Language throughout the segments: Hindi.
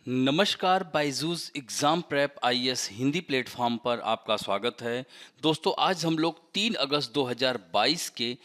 नमस्कार, Byju's exam prep IAS Hindi platform पर आपका स्वागत है। दोस्तों, आज हम लोग 3 अगस्त 2022 के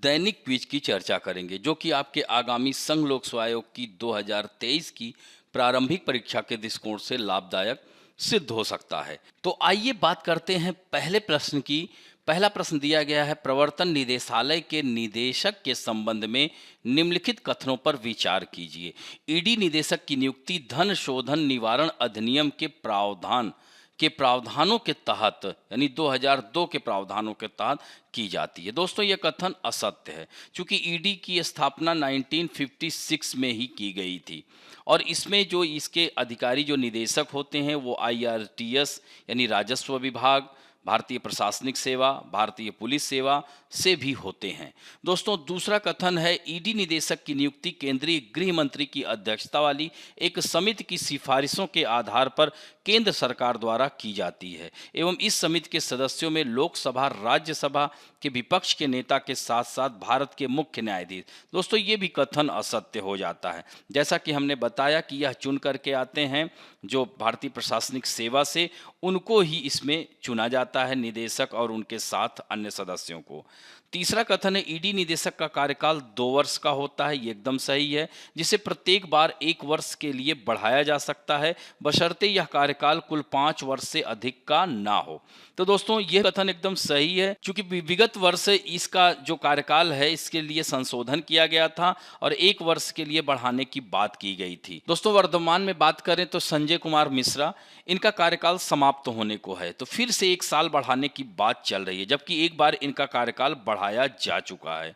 दैनिक क्विज की चर्चा करेंगे, जो कि आपके आगामी संघ लोक सेवा आयोग की 2023 की प्रारंभिक परीक्षा के दृष्टिकोण से लाभदायक सिद्ध हो सकता है। तो आइए बात करते हैं पहले प्रश्न की। पहला प्रश्न दिया गया है, प्रवर्तन निदेशालय के निदेशक के संबंध में निम्नलिखित कथनों पर विचार कीजिए। ईडी निदेशक की नियुक्ति धन शोधन निवारण अधिनियम के प्रावधानों के तहत यानी 2002 के प्रावधानों के तहत की जाती है। दोस्तों, यह कथन असत्य है, क्योंकि ईडी की स्थापना 1956 में ही की गई थी और इसमें जो इसके अधिकारी जो निदेशक होते हैं वो आईआरटीएस यानी राजस्व विभाग, भारतीय प्रशासनिक सेवा, भारतीय पुलिस सेवा से भी होते हैं। दोस्तों, दूसरा कथन है, ईडी निदेशक की नियुक्ति केंद्रीय गृह मंत्री की अध्यक्षता वाली एक समिति की सिफारिशों के आधार पर केंद्र सरकार द्वारा की जाती है एवं इस समिति के सदस्यों में लोकसभा, राज्यसभा के विपक्ष के नेता के साथ साथ भारत के मुख्य न्यायाधीश। दोस्तों, ये भी कथन असत्य हो जाता है। जैसा कि हमने बताया कि यह चुन करके आते हैं जो भारतीय प्रशासनिक सेवा से, उनको ही इसमें चुना जाता है निदेशक और उनके साथ अन्य सदस्यों को। तीसरा कथन है, ईडी निदेशक का कार्यकाल 2 वर्ष का होता है। ये एकदम सही है, जिसे प्रत्येक बार 1 वर्ष के लिए बढ़ाया जा सकता है, बशर्ते यह कार्यकाल कुल 5 वर्ष से अधिक का ना हो। तो दोस्तों, ये कथन एकदम सही है, क्योंकि विगत वर्ष इसका जो कार्यकाल है इसके लिए संशोधन किया गया था और 1 वर्ष के लिए बढ़ाने की बात की गई थी। दोस्तों, वर्तमान में बात करें तो संजय कुमार मिश्रा, इनका कार्यकाल समाप्त होने को है, तो फिर से 1 साल बढ़ाने की बात चल रही है, जबकि एक बार इनका कार्यकाल बढ़ाया जा चुका है।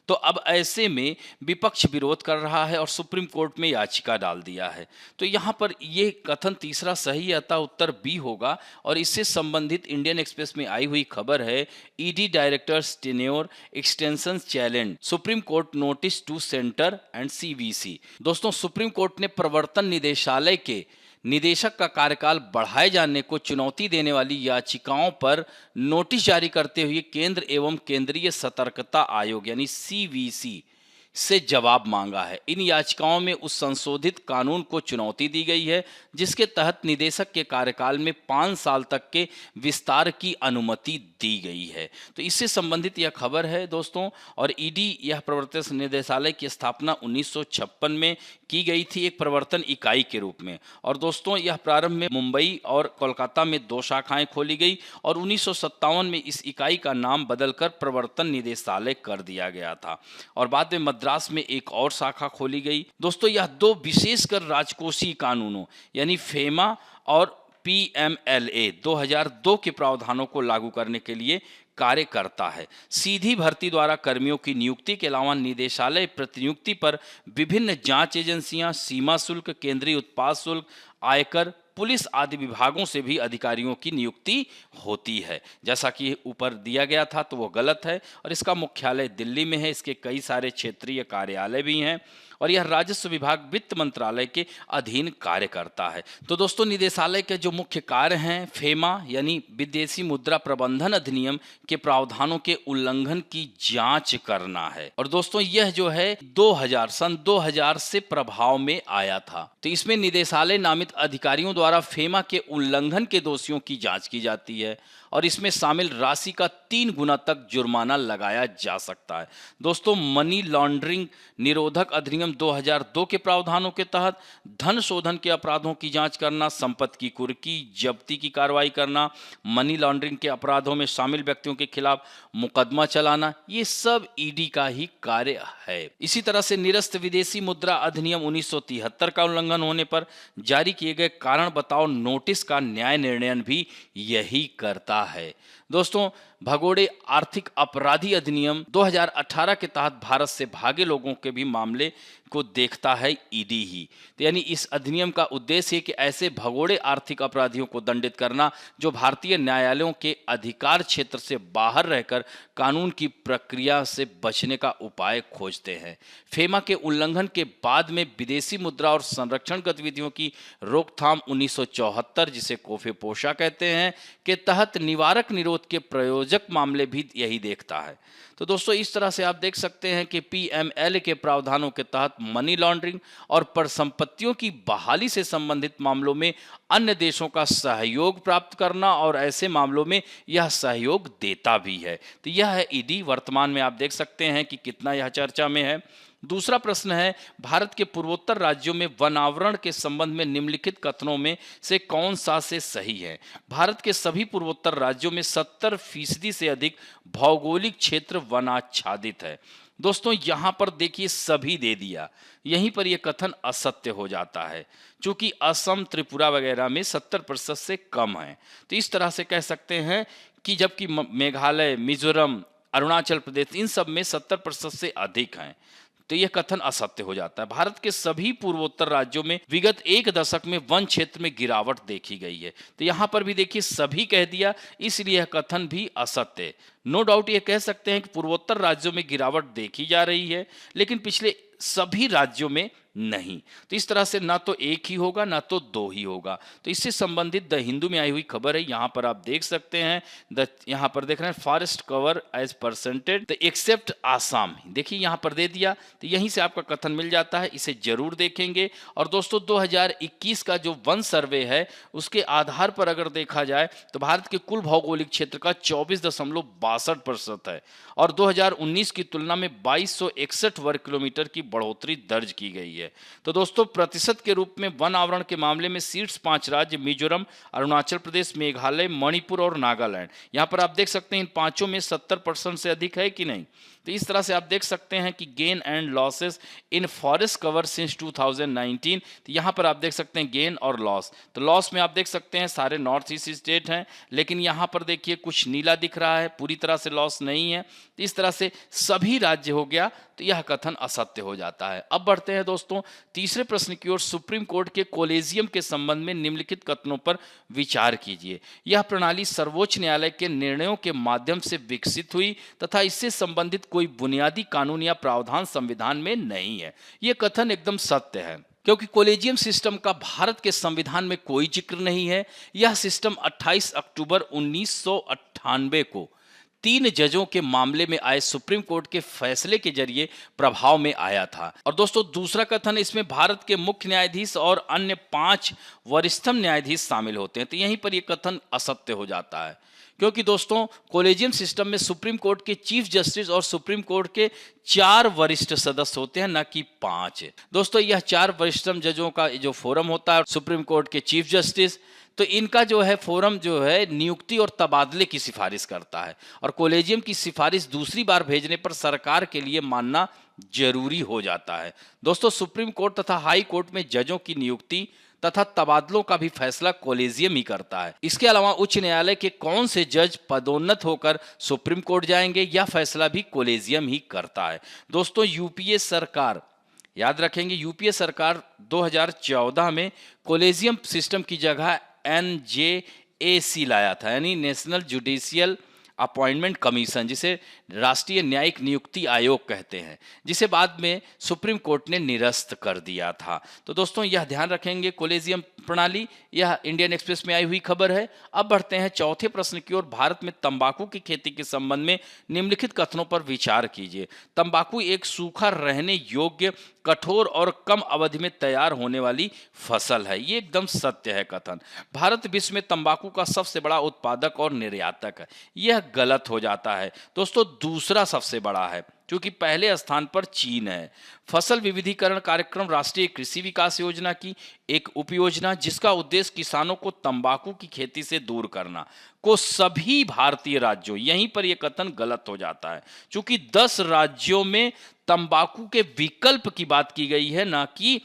तो अब ऐसे में विपक्ष विरोध कर रहा है और सुप्रीम कोर्ट में याचिका डाल दिया है। तो यहाँ पर ये कथन तीसरा सही है, अतः उत्तर बी होगा। और इससे संबंधित इंडियन एक्सप्रेस में आई हुई खबर है, ED directors tenure extension challenge Supreme Court notice to centre and CVC. दोस्तों, सुप्रीम कोर्ट ने प्रवर्तन निदेशालय के निदेशक का कार्यकाल बढ़ाए जाने को चुनौती देने वाली याचिकाओं पर नोटिस जारी करते हुए केंद्र एवं केंद्रीय सतर्कता आयोग यानी सीवीसी से जवाब मांगा है। इन याचिकाओं में उस संशोधित कानून को चुनौती दी गई है जिसके तहत निदेशक के कार्यकाल में 5 साल तक के विस्तार की अनुमति दी गई है। तो इससे संबंधित यह खबर है दोस्तों। और ईडी यह प्रवर्तन निदेशालय की स्थापना 1956 में की गई थी एक प्रवर्तन इकाई के रूप में। और दोस्तों, यह प्रारंभ में मुंबई और कोलकाता में 2 शाखाएं खोली गई और 1957 में इस इकाई का नाम बदलकर प्रवर्तन निदेशालय कर दिया गया था और बाद में मद्रास में एक और शाखा खोली गई। दोस्तों, यह 2 विशेषकर राजकोषीय कानूनों यानी फेमा और पीएमएलए 2002 के प्रावधानों को लागू करने के लिए कार्य करता है। सीधी भर्ती द्वारा कर्मियों की नियुक्ति के अलावा निदेशालय प्रतिनियुक्ति पर विभिन्न जांच एजेंसियां, सीमा शुल्क, केंद्रीय उत्पाद शुल्क, आयकर, पुलिस आदि विभागों से भी अधिकारियों की नियुक्ति होती है। जैसा कि ऊपर दिया गया था तो वो गलत है और इसका मुख्यालय दिल्ली में है। इसके कई सारे क्षेत्रीय कार्यालय भी हैं और यह राजस्व विभाग वित्त मंत्रालय के अधीन कार्य करता है। तो दोस्तों, निदेशालय के जो मुख्य कार्य हैं, फेमा यानी विदेशी मुद्रा प्रबंधन अधिनियम के प्रावधानों के उल्लंघन की जांच करना है। और दोस्तों, यह जो है सन 2000 से प्रभाव में आया था। तो इसमें निदेशालय नामित अधिकारियों द्वारा फेमा के उल्लंघन के दोषियों की जांच की जाती है और इसमें शामिल राशि का 3 गुना तक जुर्माना लगाया जा सकता है। दोस्तों, मनी लॉन्ड्रिंग निरोधक अधिनियम 2002 के प्रावधानों के तहत धन शोधन के अपराधों की जांच करना, संपत्ति की कुर्की जब्ती की कार्रवाई करना, मनी लॉन्ड्रिंग के अपराधों में शामिल व्यक्तियों के खिलाफ मुकदमा चलाना, ये सब ईडी का ही कार्य है। इसी तरह से निरस्त विदेशी मुद्रा अधिनियम 1973 का उल्लंघन होने पर जारी किए गए कारण बताओ नोटिस का न्याय निर्णय भी यही करता है। दोस्तों, भगोड़े आर्थिक अपराधी अधिनियम 2018 के तहत भारत से भागे लोगों के भी मामले को देखता है ईडी ही। तो यानी इस अधिनियम का उद्देश्य है कि ऐसे भगोड़े आर्थिक अपराधियों को दंडित करना जो भारतीय न्यायालयों के अधिकार क्षेत्र से बाहर रहकर कानून की प्रक्रिया से बचने का उपाय खोजते हैं। फेमा के उल्लंघन के बाद में विदेशी मुद्रा और संरक्षण गतिविधियों की रोकथाम 1974 जिसे कोफे पोशा कहते हैं के तहत निवारक निरोध के प्रयोजक मामले भी यही देखता है। तो दोस्तों, इस तरह से आप देख सकते हैं कि पीएमएल के प्रावधानों के तहत मनी लॉन्ड्रिंग और परिसंपत्तियों की बहाली से संबंधित मामलों में अन्य देशों का सहयोग प्राप्त करना, और ऐसे मामलों में यह सहयोग देता भी है। तो यह है ईडी। वर्तमान में आप देख सकते हैं कि कितना यह चर्चा में है। दूसरा प्रश्न है, भारत के पूर्वोत्तर राज्यों में वन आवरण के संबंध में निम्नलिखित कथनों में से कौन सा से सही है? भारत के सभी पूर्वोत्तर राज्यों में 70% से अधिक भौगोलिक क्षेत्र वनाच्छादित है। दोस्तों यहां पर देखिए सभी दे दिया, यहीं पर यह कथन असत्य हो जाता है, क्योंकि असम, त्रिपुरा वगैरह में 70% से कम है। तो इस तरह से कह सकते हैं कि जबकि मेघालय, मिजोरम, अरुणाचल प्रदेश, इन सब में 70% से अधिक हैं। तो यह कथन असत्य हो जाता है। भारत के सभी पूर्वोत्तर राज्यों में विगत एक दशक में वन क्षेत्र में गिरावट देखी गई है। तो यहां पर भी देखिए सभी कह दिया, इसलिए यह कथन भी असत्य है। नो डाउट ये कह सकते हैं कि पूर्वोत्तर राज्यों में गिरावट देखी जा रही है, लेकिन पिछले सभी राज्यों में नहीं। तो इस तरह से ना तो एक ही होगा ना तो दो ही होगा। तो इससे संबंधित द हिंदू में आई हुई खबर है, यहां पर आप देख सकते हैं। यहां पर देख रहे हैं forest cover as percentage the except Assam, देखिए यहां पर दे दिया। तो यहीं से आपका कथन मिल जाता है, इसे जरूर देखेंगे। और दोस्तों 2021 का जो वन सर्वे है उसके आधार पर अगर देखा जाए तो भारत के कुल भौगोलिक क्षेत्र का 24.62% है, और 2019 की तुलना में 2261 वर्ग किलोमीटर की बढ़ोतरी दर्ज की गई है। तो दोस्तों प्रतिशत के रूप में वन आवरण के मामले में शीर्ष 5 राज्य मिजोरम, अरुणाचल प्रदेश, मेघालय, मणिपुर और नागालैंड। यहां पर आप देख सकते हैं इन पांचों में 70% से अधिक है कि नहीं। तो इस तरह से आप देख सकते हैं कि gain and losses in forest cover since 2019। तो यहाँ पर आप देख सकते हैं गेन और लॉस। तो लॉस में आप देख सकते हैं सारे नॉर्थ ईस्ट स्टेट हैं, लेकिन यहाँ पर देखिए कुछ नीला दिख रहा है, पूरी तरह से लॉस नहीं है। तो इस तरह से सभी राज्य हो गया, तो यह कथन असत्य हो जाता है। अब बढ़ते हैं दोस्तों तीसरे प्रश्न की ओर। सुप्रीम कोर्ट के कोलेजियम के संबंध में निम्नलिखित कथनों पर विचार कीजिए। यह प्रणाली सर्वोच्च न्यायालय के निर्णयों के माध्यम से विकसित हुई तथा इससे संबंधित कोई बुनियादी कानून या प्रावधान संविधान में नहीं है। यह कथन एकदम सत्य है, क्योंकि कोलेजियम सिस्टम का भारत के संविधान में कोई जिक्र नहीं है। यह सिस्टम 28 अक्टूबर 1998 को 3 जजों के मामले में आए सुप्रीम कोर्ट के फैसले के जरिए प्रभाव में आया था। और दोस्तों दूसरा कथन, इसमें भारत के मुख्य न्यायाधीश और अन्य 5 वरिष्ठतम न्यायाधीश शामिल होते हैं। तो यहीं पर यह कथन असत्य हो जाता है, क्योंकि दोस्तों कोलेजियम सिस्टम में सुप्रीम कोर्ट के चीफ जस्टिस और सुप्रीम कोर्ट के 4 वरिष्ठ सदस्य होते हैं, न कि 5। दोस्तों यह 4 वरिष्ठतम जजों का जो फोरम होता है सुप्रीम कोर्ट के चीफ जस्टिस, तो इनका जो है फोरम जो है नियुक्ति और तबादले की सिफारिश करता है, और कोलेजियम की सिफारिश दूसरी बार भेजने पर सरकार के लिए मानना जरूरी हो जाता है। दोस्तों सुप्रीम कोर्ट तथा हाई कोर्ट में जजों की नियुक्ति तथा तबादलों का भी फैसला कोलेजियम ही करता है। इसके अलावा उच्च न्यायालय के कौन से जज पदोन्नत होकर सुप्रीम कोर्ट जाएंगे, यह फैसला भी कोलेजियम ही करता है। दोस्तों यूपीए सरकार, याद रखेंगे यूपीए सरकार 2014 में कोलेजियम सिस्टम की जगह NJAC लाया था, यानी नेशनल जुडिशियल अपॉइंटमेंट कमीशन, जिसे राष्ट्रीय न्यायिक नियुक्ति आयोग कहते हैं, जिसे बाद में सुप्रीम कोर्ट ने निरस्त कर दिया था। तो दोस्तों यह ध्यान रखेंगे कोलेजियम प्रणाली, यह इंडियन एक्सप्रेस में आई हुई खबर है। अब बढ़ते हैं चौथे प्रश्न की ओर। भारत में तंबाकू की खेती के संबंध में निम्नलिखित कथनों पर विचार कीजिए। तंबाकू एक सूखा रहने योग्य, कठोर और कम अवधि में तैयार होने वाली फसल है। ये एकदम सत्य है कथन। भारत विश्व में तंबाकू का सबसे बड़ा उत्पादक और निर्यातक है। यह गलत हो जाता है दोस्तों, दूसरा सबसे बड़ा है, क्योंकि पहले स्थान पर चीन है। फसल विविधीकरण कार्यक्रम राष्ट्रीय कृषि विकास योजना की एक उपयोजना, जिसका उद्देश्य किसानों को तंबाकू की खेती से दूर करना, को सभी भारतीय राज्यों, यहीं पर यह कथन गलत हो जाता है, क्योंकि 10 राज्यों में तंबाकू के विकल्प की बात की गई है, ना कि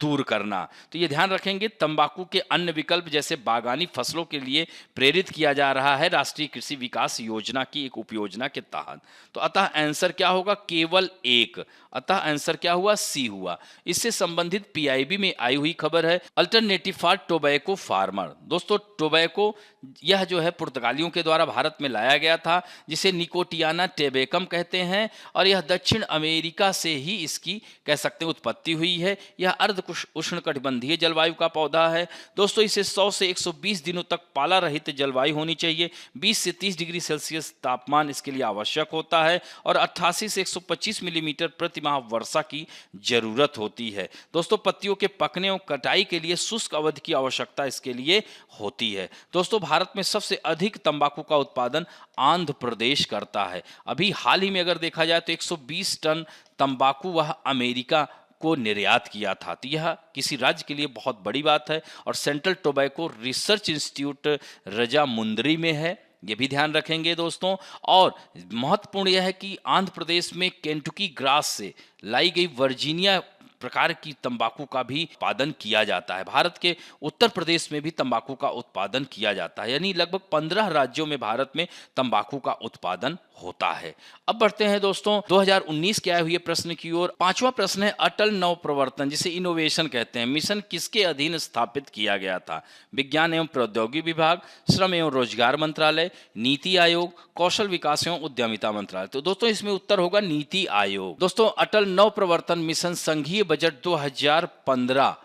दूर करना। तो ये ध्यान रखेंगे, तंबाकू के अन्य विकल्प जैसे बागानी फसलों के लिए प्रेरित किया जा रहा है राष्ट्रीय कृषि विकास योजना की एक उपयोजना के तहत। तो अतः आंसर क्या होगा, केवल एक। अतः आंसर क्या हुआ, सी हुआ। इससे संबंधित पीआईबी में आई हुई खबर है, अल्टरनेटिव फॉर टोबैको फार्मर। दोस्तों टोबैको यह जो है पुर्तगालियों के द्वारा भारत में लाया गया था, जिसे निकोटियाना टेबेकम कहते हैं, और यह दक्षिण अमेरिका से ही इसकी कह सकते हैं उत्पत्ति हुई है। यह अर्ध उष्णकटिबंधीय जलवायु का पौधा है। दोस्तों इसे 100 से 120 दिनों तक पाला रहित जलवायु होनी चाहिए। 20 से 30 डिग्री सेल्सियस तापमान इसके लिए आवश्यक होता है और 88 से 125 मिलीमीटर प्रति माह वर्षा की जरूरत होती है। दोस्तों पत्तियों के पकने और कटाई के लिए शुष्क अवधि की आवश्यकता इसके लिए होती है। दोस्तों भारत में सबसे अधिक तंबाकू का उत्पादन आंध्र प्रदेश करता है। अभी हाल ही में अगर देखा जाए तो 120 टन तंबाकू वह अमेरिका को निर्यात किया था। तो यह किसी राज्य के लिए बहुत बड़ी बात है और सेंट्रल टोबैको रिसर्च इंस्टीट्यूट रजामुंदरी में है, ये भी ध्यान रखेंगे दोस्तों। और महत्वपूर्ण यह है कि आंध्र प्रदेश में केंटुकी ग्रास से लाई गई वर्जीनिया प्रकार की तंबाकू का भी उत्पादन किया जाता है। भारत के उत्तर प्रदेश में भी तंबाकू का उत्पादन किया जाता है, यानी लगभग 15 राज्यों में भारत में तंबाकू का उत्पादन होता है। अब बढ़ते हैं दोस्तों 2019 के आए हुए प्रश्न की ओर। पांचवा प्रश्न है अटल नव प्रवर्तन जिसे इनोवेशन कहते हैं मिशन किसके अधीन स्थापित किया गया था? विज्ञान एवं प्रौद्योगिकी विभाग, श्रम एवं रोजगार मंत्रालय, नीति आयोग, कौशल विकास एवं उद्यमिता मंत्रालय। तो दोस्तों इसमें उत्तर होगा नीति आयोग। दोस्तों अटल नव प्रवर्तन मिशन संघीय बजट 2015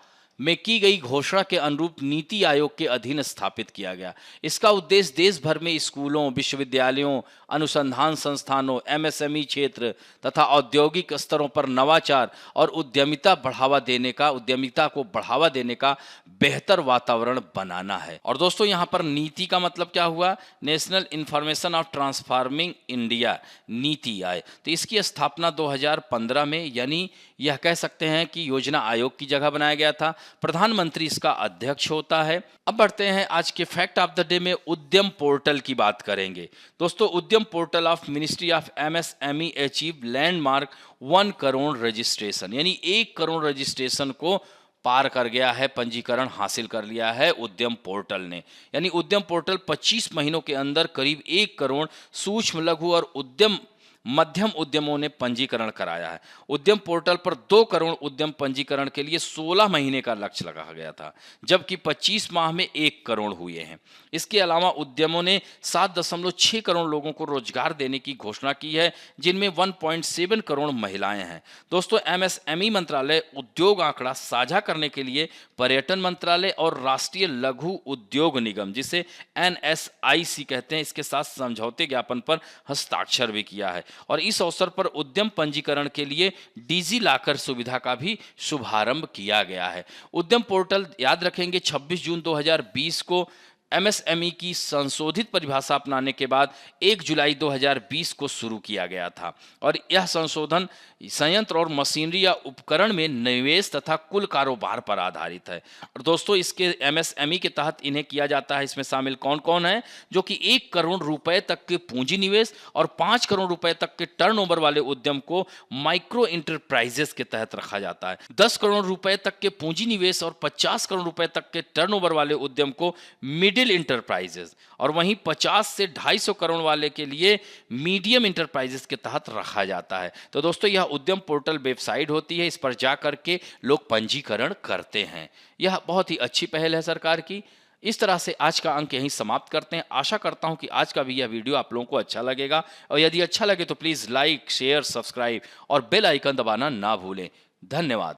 में की गई घोषणा के अनुरूप नीति आयोग के अधीन स्थापित किया गया। इसका उद्देश्य देश भर में स्कूलों, विश्वविद्यालयों, अनुसंधान संस्थानों, एमएसएमई क्षेत्र तथा औद्योगिक स्तरों पर नवाचार और उद्यमिता को बढ़ावा देने का बेहतर वातावरण बनाना है। और दोस्तों यहाँ पर नीति का मतलब क्या हुआ? National information of transforming India, NITI Aayog. तो इसकी स्थापना 2015 में, यानी यह कह सकते हैं कि योजना आयोग की जगह बनाया गया था। प्रधानमंत्री इसका अध्यक्ष होता है। अब बढ़ते हैं आज के फैक्ट ऑफ द डे में उद्यम पोर्टल की बात करेंगे। दोस्तों उद्यम portal of ministry of MSME achieve landmark 1 crore registration, यानी 1 करोड़ रजिस्ट्रेशन को पार कर गया है, पंजीकरण हासिल कर लिया है उद्यम पोर्टल ने। यानी उद्यम पोर्टल 25 महीनों के अंदर करीब 1 करोड़ सूक्ष्म, लघु और मध्यम उद्यमों ने पंजीकरण कराया है। उद्यम पोर्टल पर 2 करोड़ उद्यम पंजीकरण के लिए 16 महीने का लक्ष्य लगा गया था, जबकि 25 माह में 1 करोड़ हुए हैं। इसके अलावा उद्यमों ने 7.6 करोड़ लोगों को रोजगार देने की घोषणा की है, जिनमें 1.7 करोड़ महिलाएं हैं। दोस्तों एमएसएमई मंत्रालय उद्योग आंकड़ा साझा करने के लिए पर्यटन मंत्रालय और राष्ट्रीय लघु उद्योग निगम, जिसे एनएसआईसी कहते हैं, इसके साथ समझौते ज्ञापन पर हस्ताक्षर भी किया है। और इस अवसर पर उद्यम पंजीकरण के लिए डिजी लॉकर सुविधा का भी शुभारंभ किया गया है। उद्यम पोर्टल याद रखेंगे 26 जून 2020 को एमएसएमई की संशोधित परिभाषा अपनाने के बाद 1 जुलाई 2020 को शुरू किया गया था और यह संशोधन संयंत्र और मशीनरी या उपकरण में निवेश तथा कुल कारोबार पर आधारित है। और दोस्तों इसके एमएसएमई के तहत इन्हें किया जाता है, इसमें शामिल कौन कौन है? जो कि 1 करोड़ रुपए तक के पूंजी निवेश और 5 करोड़ रुपए तक के टर्नओवर वाले उद्यम को माइक्रो इंटरप्राइजेस के तहत रखा जाता है। 10 करोड़ रुपए तक के पूंजी निवेश और 50 करोड़ रुपए तक के टर्नओवर वाले उद्यम को मिडिल इंटरप्राइजेस और वहीं 50 से 250 करोड़ वाले के लिए मीडियम इंटरप्राइजेस के तहत रखा जाता है। तो दोस्तों यह उद्यम पोर्टल वेबसाइट होती है, इस पर जा करके लोग पंजीकरण करते हैं। यह बहुत ही अच्छी पहल है सरकार की। इस तरह से आज का अंक यहीं समाप्त करते हैं। आशा करता हूं कि आज का भी यह वीडियो आप लोगों को अच्छा लगेगा और यदि अच्छा लगे तो प्लीज लाइक, शेयर, सब्सक्राइब और बेल आइकन दबाना ना भूलें। धन्यवाद।